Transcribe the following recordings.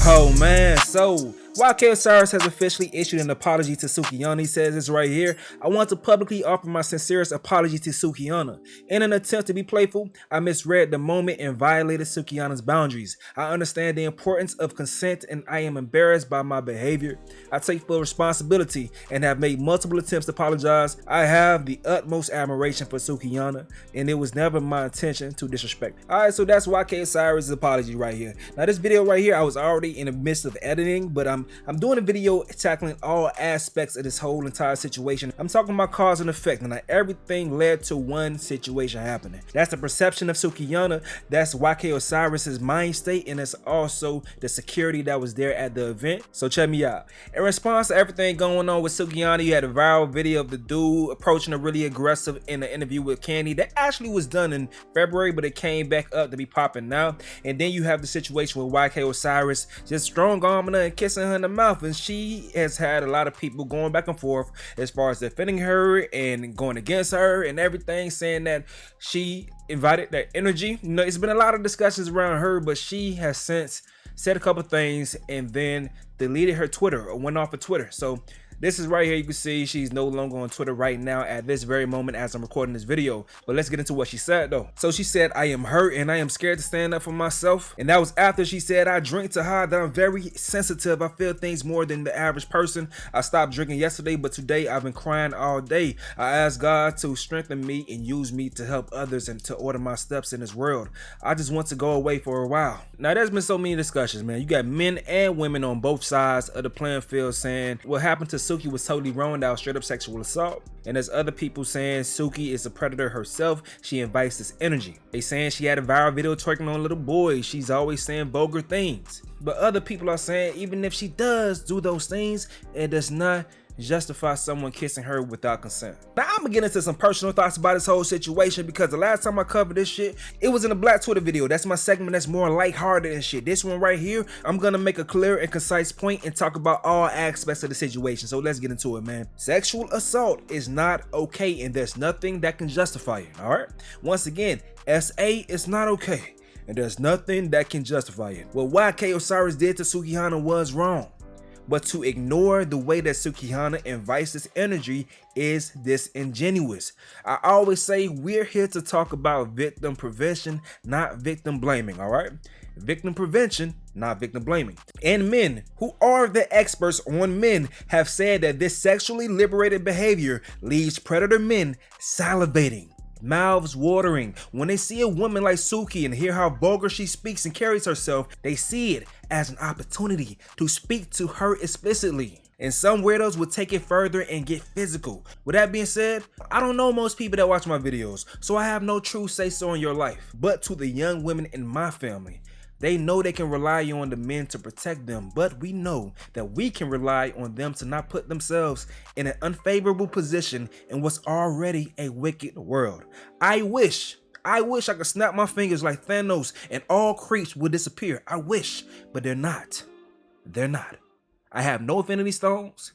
Oh man, so YK Osiris has officially issued an apology to Sukihana. He says this right here: I want to publicly offer my sincerest apology to Sukihana. In an attempt to be playful, I misread the moment and violated Sukihana's boundaries. I understand the importance of consent and I am embarrassed by my behavior. I take full responsibility and have made multiple attempts to apologize. I have the utmost admiration for Sukihana and it was never my intention to disrespect. Alright, so that's YK Osiris' apology right here. Now this video right here, I was already in the midst of editing, but I'm doing a video tackling all aspects of this whole entire situation. I'm talking about cause and effect, and everything led to one situation happening. That's the perception of Sukihana, that's YK Osiris' mind state, and it's also the security that was there at the event. So check me out. In response to everything going on with Sukihana, you had a viral video of the dude approaching her really aggressive in an interview with Candy that actually was done in February, but it came back up to be popping now. And then you have the situation with YK Osiris just strong arming her and kissing her in the mouth, and she has had a lot of people going back and forth as far as defending her and going against her and everything, saying that she invited that energy. You know, it's been a lot of discussions around her, but she has since said a couple things and then deleted her Twitter or went off of Twitter. So this is right here, you can see she's no longer on Twitter right now at this very moment as I'm recording this video. But let's get into what she said though. So she said, I am hurt and I am scared to stand up for myself. And that was after she said, I drink to hide that I'm very sensitive. I feel things more than the average person. I stopped drinking yesterday, but today I've been crying all day. I asked God to strengthen me and use me to help others and to order my steps in this world. I just want to go away for a while. Now there's been so many discussions, man. You got men and women on both sides of the playing field saying what happened to Suki was totally wrong, that was straight up sexual assault. And there's other people saying Suki is a predator herself. She invites this energy. They saying she had a viral video twerking on little boys. She's always saying vulgar things. But other people are saying even if she does do those things, it does not justify someone kissing her without consent. Now I'm gonna get into some personal thoughts about this whole situation because the last time I covered this shit, it was in a Black Twitter video. That's my segment that's more lighthearted and shit. This one right here, I'm gonna make a clear and concise point and talk about all aspects of the situation. So let's get into it, man. Sexual assault is not okay and there's nothing that can justify it, all right? Once again, SA is not okay and there's nothing that can justify it. What YK Osiris did to Sukihana was wrong. But to ignore the way that Sukihana invites this energy is disingenuous. I always say we're here to talk about victim prevention, not victim blaming, all right? Victim prevention, not victim blaming. And men who are the experts on men have said that this sexually liberated behavior leaves predator men salivating, mouths watering. When they see a woman like Suki and hear how vulgar she speaks and carries herself, they see it as an opportunity to speak to her explicitly. And some weirdos will take it further and get physical. With that being said, I don't know most people that watch my videos, so I have no true say-so in your life. But to the young women in my family, they know they can rely on the men to protect them, but we know that we can rely on them to not put themselves in an unfavorable position in what's already a wicked world. I wish I could snap my fingers like Thanos and all creeps would disappear. I wish, but they're not. They're not. I have no infinity stones,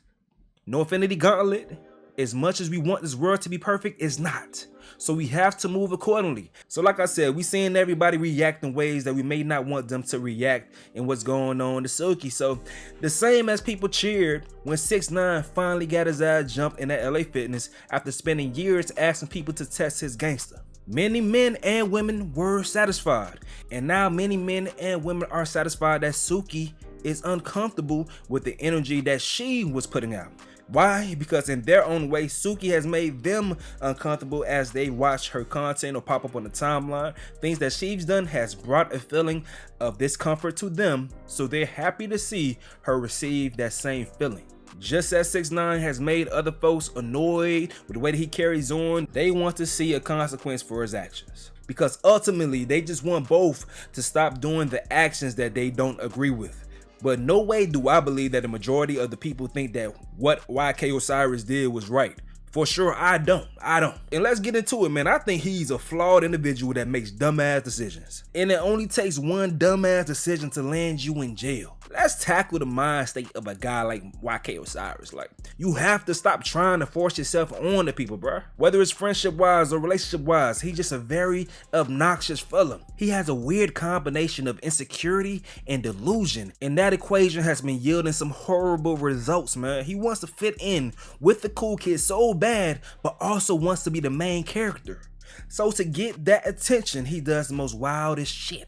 no infinity gauntlet. As much as we want this world to be perfect, it's not. So we have to move accordingly. So like I said, we seeing everybody react in ways that we may not want them to react in what's going on to Suki. So the same as people cheered when 6ix9ine finally got his ass jumped in that LA Fitness after spending years asking people to test his gangster. Many men and women were satisfied. And now many men and women are satisfied that Suki is uncomfortable with the energy that she was putting out. Why? Because in their own way, Suki has made them uncomfortable as they watch her content or pop up on the timeline. Things that she's done has brought a feeling of discomfort to them, so they're happy to see her receive that same feeling. Just as 6ix9ine has made other folks annoyed with the way that he carries on, they want to see a consequence for his actions. Because ultimately, they just want both to stop doing the actions that they don't agree with. But no way do I believe that the majority of the people think that what YK Osiris did was right. For sure, I don't. And let's get into it, man. I think he's a flawed individual that makes dumbass decisions. And it only takes one dumbass decision to land you in jail. let's tackle the mind state of a guy like YK Osiris. Like, you have to stop trying to force yourself on the people, bro. Whether it's friendship wise or relationship wise, he's just a very obnoxious fella. He has a weird combination of insecurity and delusion, and that equation has been yielding some horrible results, man. He wants to fit in with the cool kids so bad, but also wants to be the main character. So to get that attention, he does the most wildest shit.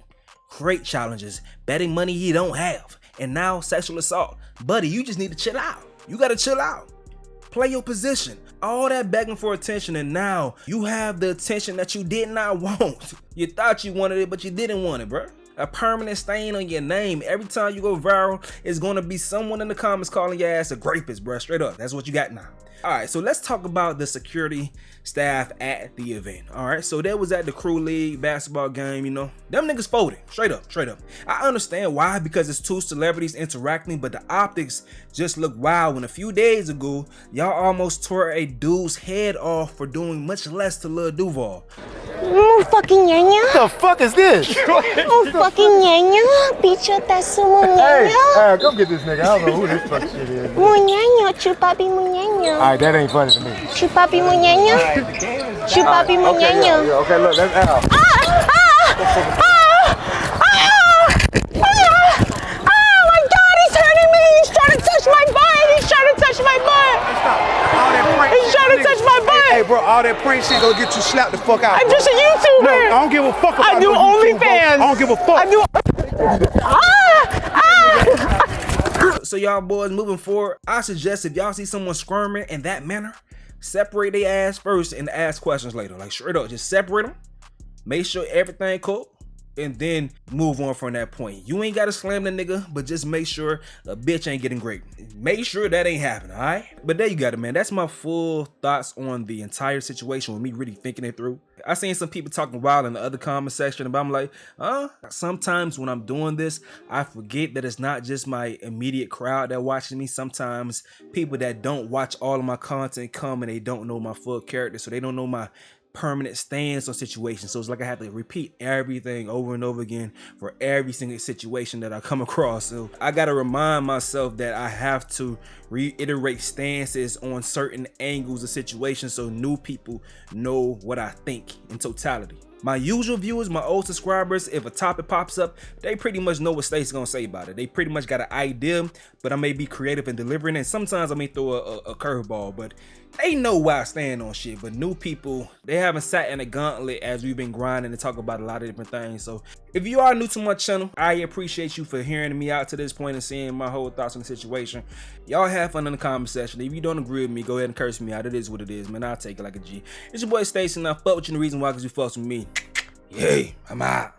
Create challenges, betting money he don't have, and now sexual assault. Buddy, you just need to chill out. You gotta chill out. Play your position. All that begging for attention, and now you have the attention that you did not want. You thought you wanted it, but you didn't want it, bro. A permanent stain on your name. Every time you go viral, it's gonna be someone in the comments calling your ass a rapist, bro. Straight up, that's what you got now. All right, so let's talk about the security staff at the event. All right, so that was at the Crew League basketball game, you know. Them niggas folded, straight up, straight up. I understand why, because it's two celebrities interacting, but the optics just look wild when a few days ago, y'all almost tore a dude's head off for doing much less to Lil Duval. Fucking ñaña. What the fuck is this? Fucking ñaña. Pichotazo mu ñaña. Hey, go get this nigga. I don't know who this fuck shit is. Mu ñaño, chupapi mu ñaño. Alright, that ain't funny to me. Chupapi mu ñaño. Chupapi mu ñaño. Okay, look, that's Al. My God, he's hurting me. He's trying to touch my butt. He's trying to touch my butt. He's trying to touch my butt. Hey, bro, all that prank shit gonna get you slapped the fuck out. I'm just a YouTuber. No, I don't give a fuck about I do OnlyFans. I don't give a fuck. I do. So y'all boys, moving forward, I suggest if y'all see someone squirming in that manner, separate their ass first and ask questions later. Like, straight up, just separate them, make sure everything cool, and then move on from that point. You ain't gotta slam the nigga, but just make sure the bitch ain't getting raped. Make sure that ain't happening, all right? But there you got it, man. That's my full thoughts on the entire situation with me really thinking it through. I seen some people talking wild in the other comment section, but I'm like, sometimes when I'm doing this, I forget that it's not just my immediate crowd that watching me. Sometimes people that don't watch all of my content come and they don't know my full character, so they don't know my permanent stance on situations. So it's like I have to repeat everything over and over again for every single situation that I come across. So I got to remind myself that I have to reiterate stances on certain angles of situations so new people know what I think in totality. My usual viewers, my old subscribers, if a topic pops up, they pretty much know what State's gonna say about it. They pretty much got an idea, but I may be creative in delivering it. Sometimes I may throw a curveball, but they know where I stand on shit. But new people, they haven't sat in a gauntlet as we've been grinding and talk about a lot of different things. So if you are new to my channel, I appreciate you for hearing me out to this point and seeing my whole thoughts on the situation. Y'all have fun in the comment section. If you don't agree with me, go ahead and curse me out. It is what it is, man. I'll take it like a G. It's your boy Stacey, and I fuck with you. The reason why, because you fucks with me. Yay, I'm out.